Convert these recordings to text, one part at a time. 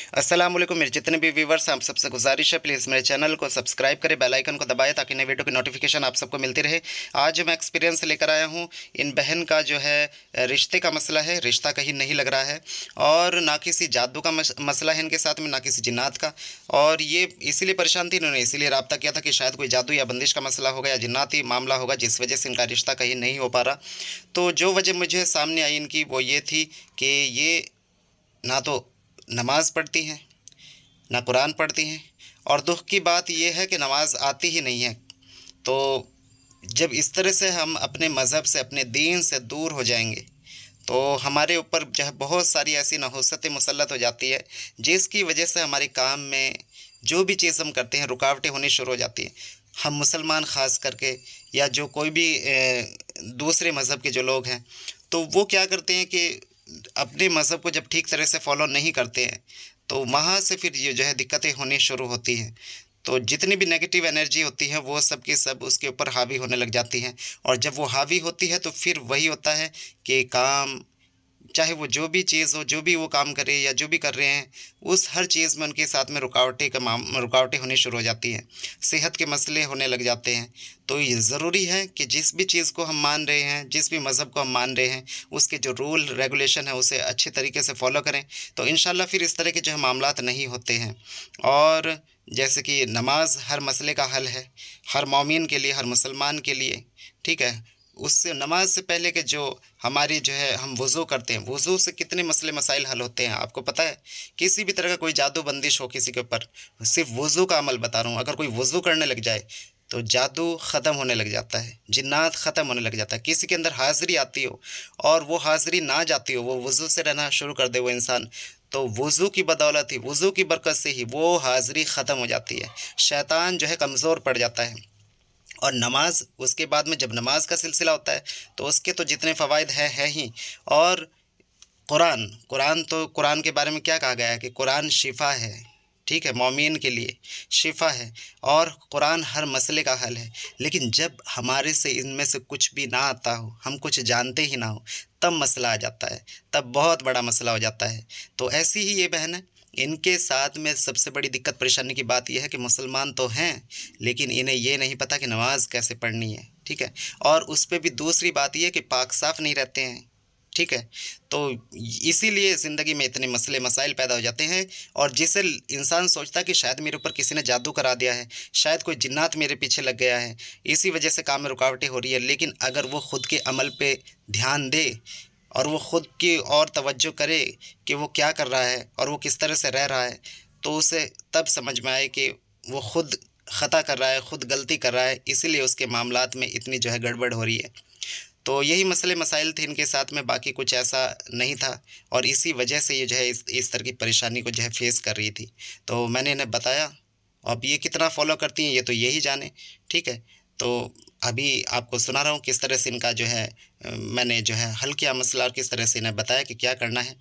अस्सलाम वालेकुम मेरे जितने भी व्यूवर्स हैं, आप सबसे गुजारिश है प्लीज़ मेरे चैनल को सब्सक्राइब करें, बेल आइकन को दबाएं ताकि नई वीडियो की नोटिफिकेशन आप सबको मिलती रहे। आज मैं एक्सपीरियंस लेकर आया हूं, इन बहन का जो है रिश्ते का मसला है, रिश्ता कहीं नहीं लग रहा है और ना किसी जादू का मसला है इनके साथ में, ना किसी जिन्नात का। और ये इसीलिए परेशान थी, इन्होंने इसीलिए रब्ता किया था कि शायद कोई जादू या बंदिश का मसला होगा या जिन्नाती मामला होगा जिस वजह से इनका रिश्ता कहीं नहीं हो पा रहा। तो जो वजह मुझे सामने आई इनकी वो ये थी कि ये ना तो नमाज़ पढ़ती हैं, ना कुरान पढ़ती हैं, और दुख की बात यह है कि नमाज आती ही नहीं है। तो जब इस तरह से हम अपने मज़हब से, अपने दीन से दूर हो जाएंगे तो हमारे ऊपर जो है बहुत सारी ऐसी नहुसतें मुसल्लत हो जाती है जिसकी वजह से हमारे काम में जो भी चीज़ हम करते हैं रुकावटें होनी शुरू हो जाती हैं। हम मुसलमान ख़ास करके, या जो कोई भी दूसरे मज़हब के जो लोग हैं, तो वो क्या करते हैं कि अपने मज़हब को जब ठीक तरह से फॉलो नहीं करते हैं तो वहाँ से फिर ये जो है दिक्कतें होनी शुरू होती हैं। तो जितनी भी नेगेटिव एनर्जी होती है वो सब की सब उसके ऊपर हावी होने लग जाती हैं, और जब वो हावी होती है तो फिर वही होता है कि काम, चाहे वो जो भी चीज़ हो, जो भी वो काम करे या जो भी कर रहे हैं, उस हर चीज़ में उनके साथ में रुकावटें होनी शुरू हो जाती हैं, सेहत के मसले होने लग जाते हैं। तो ये ज़रूरी है कि जिस भी चीज़ को हम मान रहे हैं, जिस भी मज़हब को हम मान रहे हैं, उसके जो रूल रेगुलेशन है उसे अच्छे तरीके से फॉलो करें, तो इंशाल्लाह फिर इस तरह के जो है मामलात नहीं होते हैं। और जैसे कि नमाज हर मसले का हल है, हर मौमीन के लिए, हर मुसलमान के लिए, ठीक है। उससे नमाज से पहले के जो हमारी जो है हम वज़ू करते हैं, वज़ू से कितने मसले मसाइल हल होते हैं आपको पता है। किसी भी तरह का कोई जादू बंदिश हो किसी के ऊपर, सिर्फ वज़ू का अमल बता रहा हूँ, अगर कोई वज़ू करने लग जाए तो जादू ख़त्म होने लग जाता है, जिन्नात ख़त्म होने लग जाता है। किसी के अंदर हाज़िरी आती हो और वो हाज़िरी ना जाती हो, वो वज़ू से रहना शुरू कर दे वो इंसान, तो वज़ू की बदौलत ही, वज़ू की बरकत से ही वो हाज़िरी ख़त्म हो जाती है, शैतान जो है कमज़ोर पड़ जाता है। और नमाज उसके बाद में जब नमाज का सिलसिला होता है तो उसके तो जितने फ़वाइद हैं है ही। और कुरान, कुरान तो कुरान के बारे में क्या कहा गया है कि कुरान शिफा है, ठीक है, मौमीन के लिए शिफा है, और कुरान हर मसले का हल है। लेकिन जब हमारे से इनमें से कुछ भी ना आता हो, हम कुछ जानते ही ना हो, तब मसला आ जाता है, तब बहुत बड़ा मसला हो जाता है। तो ऐसी ही ये बहन है, इनके साथ में सबसे बड़ी दिक्कत परेशानी की बात यह है कि मुसलमान तो हैं लेकिन इन्हें ये नहीं पता कि नमाज कैसे पढ़नी है, ठीक है। और उस पर भी दूसरी बात यह कि पाक साफ़ नहीं रहते हैं, ठीक है। तो इसीलिए ज़िंदगी में इतने मसले मसाइल पैदा हो जाते हैं, और जिससे इंसान सोचता है कि शायद मेरे ऊपर किसी ने जादू करा दिया है, शायद कोई जिन्नात मेरे पीछे लग गया है, इसी वजह से काम में रुकावटें हो रही है। लेकिन अगर वो ख़ुद के अमल पे ध्यान दे और वो ख़ुद की और तवज्जो करे कि वो क्या कर रहा है और वो किस तरह से रह रहा है, तो उसे तब समझ में आए कि वो ख़ुद ख़ता कर रहा है, ख़ुद गलती कर रहा है, इसीलिए उसके मामलात में इतनी जो है गड़बड़ हो रही है। तो यही मसले मसाइल थे इनके साथ में, बाकी कुछ ऐसा नहीं था, और इसी वजह से ये जो है इस तरह की परेशानी को जो है फेस कर रही थी। तो मैंने इन्हें बताया, अब ये कितना फॉलो करती हैं ये तो यही जाने, ठीक है। तो अभी आपको सुना रहा हूँ किस तरह से इनका जो है मैंने जो है हल किया मसला, और किस तरह से इन्हें बताया कि क्या करना है।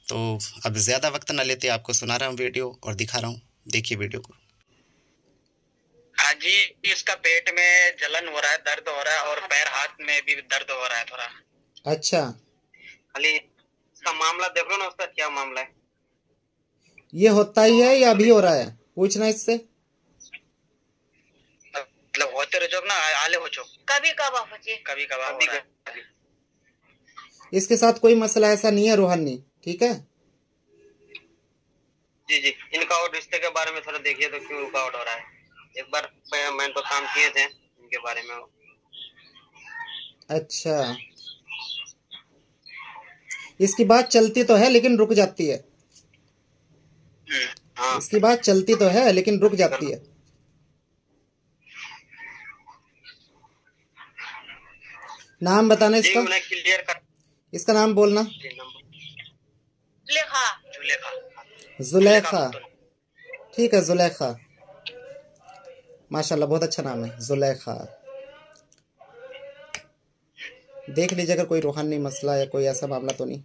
तो अब ज़्यादा वक्त ना लेते आपको सुना रहा हूँ वीडियो और दिखा रहा हूँ, देखिए वीडियो को। हाँ जी, इसका पेट में जलन हो रहा है, दर्द हो रहा है, और पैर हाथ में भी दर्द हो रहा है थोड़ा। अच्छा, खाली इसका मामला देख लो ना, उसका क्या मामला है। ये होता ही है या अभी हो रहा है, पूछना इससे। मतलब होते रहो ना, आले हो चो कभी कभार कभी कभार। इसके साथ कोई मसला ऐसा नहीं है रूहानी, ठीक है। जी जी, इनका और रिश्ते के बारे में थोड़ा देखिए तो क्यों रुकावट हो रहा है। एक बार मैंने तो काम किए थे इनके बारे में। अच्छा, इसकी बात चलती तो है लेकिन रुक जाती है। हाँ, इसकी बात चलती तो है लेकिन रुक जाती है। नाम बताना इसका, क्लियर कर। इसका नाम बोलना। जुलेखा, जुलेखा, जुलेखा, ठीक है, जुलेखा, माशाल्लाह बहुत अच्छा नाम है, जुलेखा। देख लीजिए अगर कोई रूहानी मसला या कोई ऐसा मामला तो नहीं,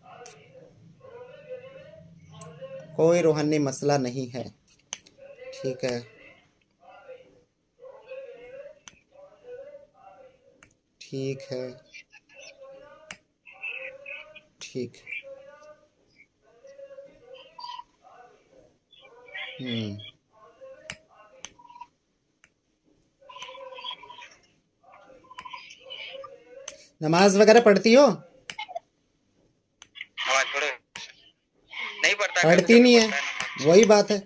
कोई रूहानी मसला नहीं है, ठीक है, ठीक है, ठीक। हम्म। नमाज वगैरह पढ़ती हो? नमाज पढ़ो? नहीं पढ़ता, कभी पढ़ती कभी नहीं है, पढ़ता है नमाज। वही बात है।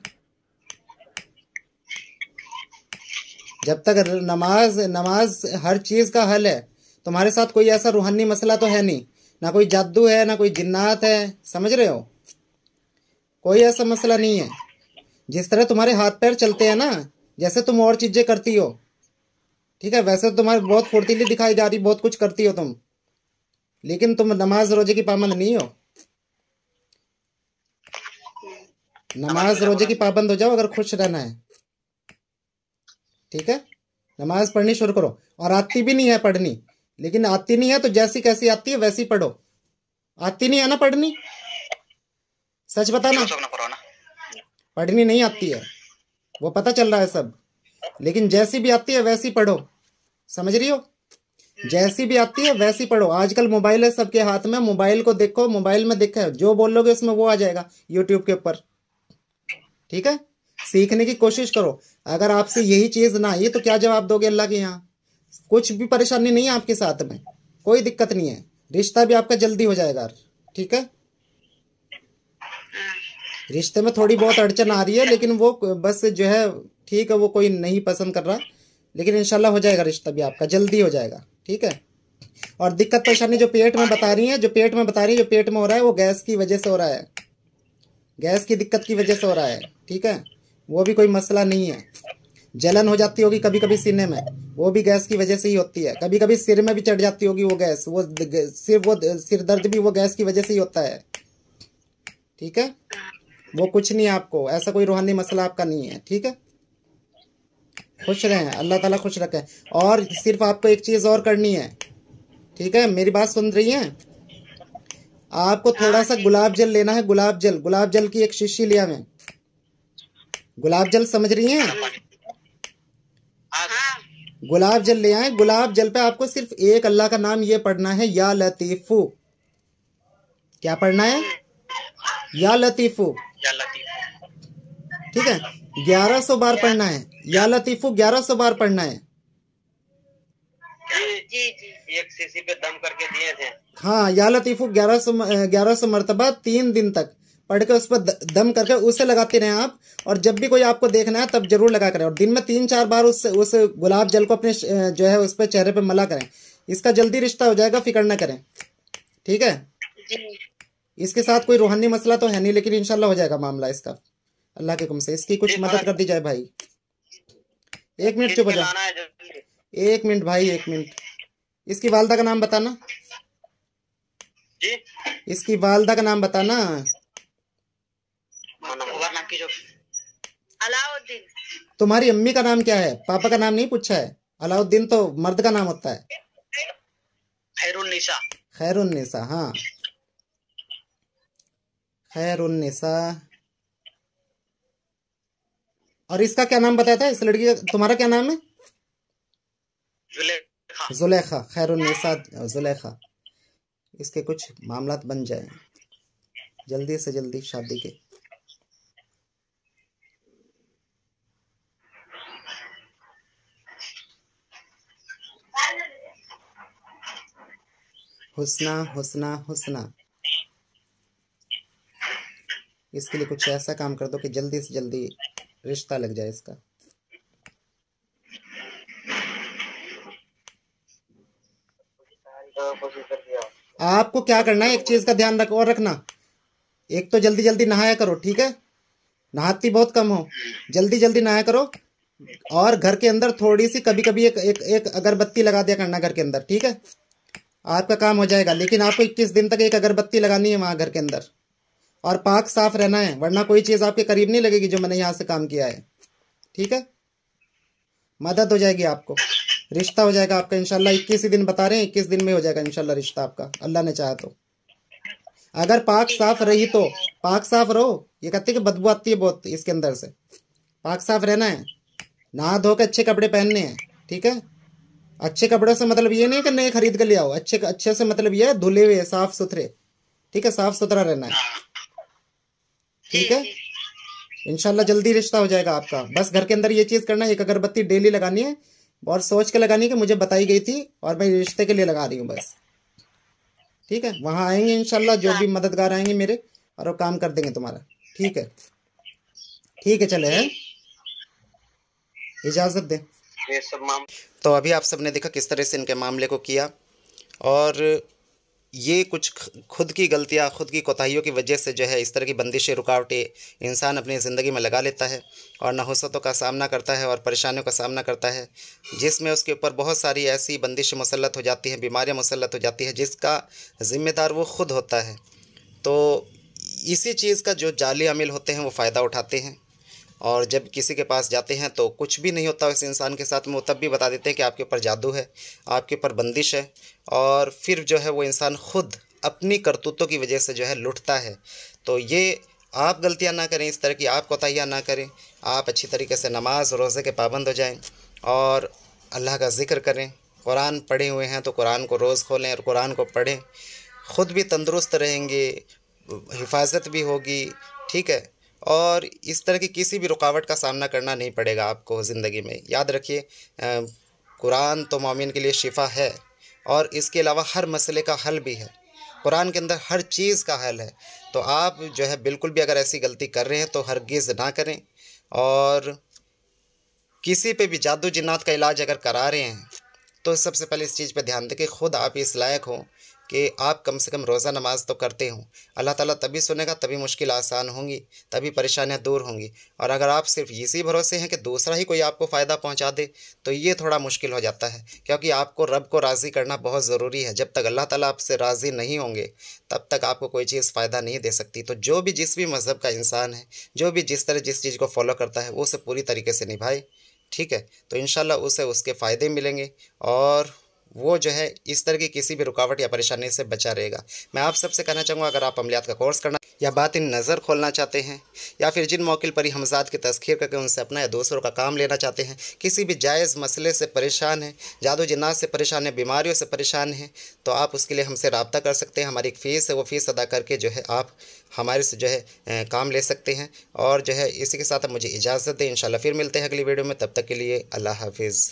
जब तक नमाज नमाज हर चीज का हल है। तुम्हारे साथ कोई ऐसा रूहानी मसला तो है नहीं, ना कोई जादू है, ना कोई जिन्नात है, समझ रहे हो? कोई ऐसा मसला नहीं है। जिस तरह तुम्हारे हाथ पैर चलते हैं ना, जैसे तुम और चीजें करती हो, ठीक है, वैसे तो तुम्हारी बहुत फुर्तीली दिखाई जा रही, बहुत कुछ करती हो तुम, लेकिन तुम नमाज रोजे की पाबंद नहीं हो। नमाज नमाज रोजा रोजे पूरा। की पाबंद हो जाओ अगर खुश रहना है, ठीक है। नमाज पढ़नी शुरू करो, और आती भी नहीं है पढ़नी, लेकिन आती नहीं है तो जैसी कैसी आती है वैसी पढ़ो। आती नहीं है ना पढ़नी, सच बताना। ना पढ़ो ना। पढ़नी नहीं आती है, वो पता चल रहा है सब, लेकिन जैसी भी आती है वैसी पढ़ो, समझ रही हो? जैसी भी आती है वैसी पढ़ो। आजकल मोबाइल है सबके हाथ में, मोबाइल को देखो, मोबाइल में देखो, जो बोलोगे उसमें वो आ जाएगा यूट्यूब के ऊपर, ठीक है। सीखने की कोशिश करो। अगर आपसे यही चीज ना आई तो क्या जवाब दोगे अल्लाह के यहाँ? कुछ भी परेशानी नहीं है आपके साथ में, कोई दिक्कत नहीं है, रिश्ता भी आपका जल्दी हो जाएगा, ठीक है। रिश्ते में थोड़ी बहुत अड़चन आ रही है, लेकिन वो बस जो है, ठीक है, वो कोई नहीं पसंद कर रहा, लेकिन इंशाल्लाह हो जाएगा, रिश्ता भी आपका जल्दी हो जाएगा, ठीक है। और दिक्कत परेशानी जो पेट में बता रही है, जो पेट में हो रहा है, वो गैस की वजह से हो रहा है, गैस की दिक्कत की वजह से हो रहा है, ठीक है। वो भी कोई मसला नहीं है। जलन हो जाती होगी कभी कभी सीने में, वो भी गैस की वजह से ही होती है। कभी कभी सिर में भी चढ़ जाती होगी वो गैस, वो सिर दर्द भी वो गैस की वजह से ही होता है, ठीक है। वो कुछ नहीं है आपको, ऐसा कोई रूहानी मसला आपका नहीं है, ठीक है। खुश रहें, अल्लाह ताला खुश रखे। और सिर्फ आपको एक चीज और करनी है, ठीक है, मेरी बात सुन रही हैं? आपको थोड़ा सा गुलाब जल लेना है, गुलाब जल की एक शीशी लिया मैं, गुलाब जल समझ रही हैं? गुलाब जल ले आए। गुलाब जल पे आपको सिर्फ एक अल्लाह का नाम ये पढ़ना है, या लतीफू। क्या पढ़ना है? या लतीफू, ठीक है। 1100 बार पढ़ना है, या लतीफू 1100 बार पढ़ना है। जी जी, एक शीशी पे दम करके दिए थे। हाँ, या लतीफू 1100 मरतबा 3 दिन तक पढ़ के उस पर दम करके उसे लगाते रहें आप। और जब भी कोई आपको देखना है तब जरूर लगा करें, और दिन में 3-4 बार उस गुलाब जल को अपने जो है उस पर चेहरे पे मला करें। इसका जल्दी रिश्ता हो जाएगा, फिक्र न करें, ठीक है। इसके साथ कोई रूहानी मसला तो है नहीं, लेकिन इंशाल्लाह हो जाएगा मामला इसका, अल्लाह के हुक्म से। इसकी कुछ मदद कर दी जाए भाई। 1 मिनट चुप हो जा, 1 मिनट भाई, 1 मिनट। इसकी वालदा का नाम बताना, इसकी वालदा का नाम बताना। अलाउद्दीन। तुम्हारी अम्मी का नाम क्या है? पापा का नाम नहीं पूछा है। अलाउद्दीन तो मर्द का नाम होता है। खैरुन्निसा। खैरुन्निसा, हाँ, खैरुन्निसा। और इसका क्या नाम बताया था, इस लड़की का? तुम्हारा क्या नाम है? जुलेखा। खैरुन्निसा जुलेखा। इसके कुछ मामलात बन जाए जल्दी से जल्दी शादी के। हुस्ना हुस्ना हुस्ना, इसके लिए कुछ ऐसा काम कर दो कि जल्दी से जल्दी रिश्ता लग जाए इसका। आपको क्या करना है, एक चीज का ध्यान रखो और रखना, एक तो जल्दी जल्दी नहाया करो, ठीक है। नहाती बहुत कम हो, जल्दी जल्दी नहाया करो। और घर के अंदर थोड़ी सी कभी कभी एक अगरबत्ती लगा दिया करना घर के अंदर, ठीक है। आपका काम हो जाएगा, लेकिन आपको 21 दिन तक एक अगरबत्ती लगानी है वहां घर के अंदर। और पाक साफ रहना है, वरना कोई चीज आपके करीब नहीं लगेगी जो मैंने यहाँ से काम किया है, ठीक है। मदद हो जाएगी आपको, रिश्ता हो जाएगा आपका इंशाल्लाह। 21 ही दिन बता रहे हैं, 21 दिन में हो जाएगा इंशाल्लाह रिश्ता आपका, अल्लाह ने चाहा तो। अगर पाक साफ रही तो, पाक साफ रहो। ये कहते हैं कि बदबू आती है बहुत इसके अंदर से, पाक साफ रहना है। नहा धो के अच्छे कपड़े पहनने हैं, ठीक है। अच्छे कपड़ों से मतलब ये नहीं कि नए खरीद कर ले आओ, अच्छे से मतलब ये है धुले हुए साफ सुथरे, ठीक है, साफ सुथरा रहना है, ठीक है। इंशाल्लाह जल्दी रिश्ता हो जाएगा आपका। बस घर के अंदर ये चीज़ करना है, एक अगरबत्ती डेली लगानी है और सोच के लगानी है कि मुझे बताई गई थी और मैं रिश्ते के लिए लगा रही हूँ बस। ठीक है, वहाँ आएंगे इंशाल्लाह, जो भी मददगार आएंगे मेरे, और वो काम कर देंगे तुम्हारा। ठीक है, ठीक है, चले हैं, इजाज़त दें। ये सब तो अभी आप सबने देखा किस तरह से इनके मामले को किया, और ये कुछ खुद की गलतियाँ, खुद की कोताहियों की वजह से जो है इस तरह की बंदिशें, रुकावटें इंसान अपनी ज़िंदगी में लगा लेता है और नहुसतों का सामना करता है और परेशानियों का सामना करता है, जिसमें उसके ऊपर बहुत सारी ऐसी बंदिशें मुसल्लत हो जाती हैं, बीमारियाँ मुसल्लत हो जाती हैं, जिसका ज़िम्मेदार वो खुद होता है। तो इसी चीज़ का जो जाली अमील होते हैं वो फ़ायदा उठाते हैं, और जब किसी के पास जाते हैं तो कुछ भी नहीं होता उस इंसान के साथ में, वो तब भी बता देते हैं कि आपके ऊपर जादू है, आपके ऊपर बंदिश है, और फिर जो है वो इंसान खुद अपनी करतूतों की वजह से जो है लुटता है। तो ये आप गलतियां ना करें, इस तरह की आप कोताहियां ना करें। आप अच्छी तरीके से नमाज रोज़े के पाबंद हो जाएं और अल्लाह का ज़िक्र करें। कुरान पढ़े हुए हैं तो कुरान को रोज़ खोलें और कुरान को पढ़ें, ख़ुद भी तंदुरुस्त रहेंगे, हिफाजत भी होगी। ठीक है, और इस तरह की किसी भी रुकावट का सामना करना नहीं पड़ेगा आपको ज़िंदगी में। याद रखिए, कुरान तो मोमिन के लिए शिफ़ा है, और इसके अलावा हर मसले का हल भी है। कुरान के अंदर हर चीज़ का हल है। तो आप जो है बिल्कुल भी अगर ऐसी गलती कर रहे हैं तो हरगिज़ ना करें, और किसी पे भी जादू जिन्नात का इलाज अगर करा रहे हैं तो सबसे पहले इस चीज़ पे ध्यान दें कि खुद आप इस लायक हों कि आप कम से कम रोज़ा नमाज तो करते हों। अल्लाह ताला तभी सुनेगा, तभी मुश्किल आसान होंगी, तभी परेशानियां दूर होंगी। और अगर आप सिर्फ इसी भरोसे हैं कि दूसरा ही कोई आपको फ़ायदा पहुंचा दे, तो ये थोड़ा मुश्किल हो जाता है, क्योंकि आपको रब को राज़ी करना बहुत ज़रूरी है। जब तक अल्लाह ताला आपसे राज़ी नहीं होंगे तब तक आपको कोई चीज़ फ़ायदा नहीं दे सकती। तो जो भी जिस भी मज़हब का इंसान है, जो भी जिस तरह जिस चीज़ को फॉलो करता है, वो उसे पूरी तरीके से निभाए। ठीक है, तो इंशाल्लाह उसे उसके फ़ायदे मिलेंगे, और वो जो है इस तरह की किसी भी रुकावट या परेशानी से बचा रहेगा। मैं आप सबसे कहना चाहूँगा, अगर आप अमलियात का कोर्स करना या बातिन नज़र खोलना चाहते हैं, या फिर जिन मौकिल पर हमज़ात की तस्खीर करके उनसे अपना या दूसरों का काम लेना चाहते हैं, किसी भी जायज़ मसले से परेशान हैं, जादू जिन्नात से परेशान हैं, बीमारियों से परेशान हैं, तो आप उसके लिए हमसे रब्ता कर सकते हैं। हमारी एक फ़ीस है, वो फ़ीस अदा करके जो है आप हमारे से जो है काम ले सकते हैं। और जो है इसी के साथ अब मुझे इजाज़त दें। इंशाल्लाह फिर मिलते हैं अगली वीडियो में, तब तक के लिए अल्लाह हाफ़िज़।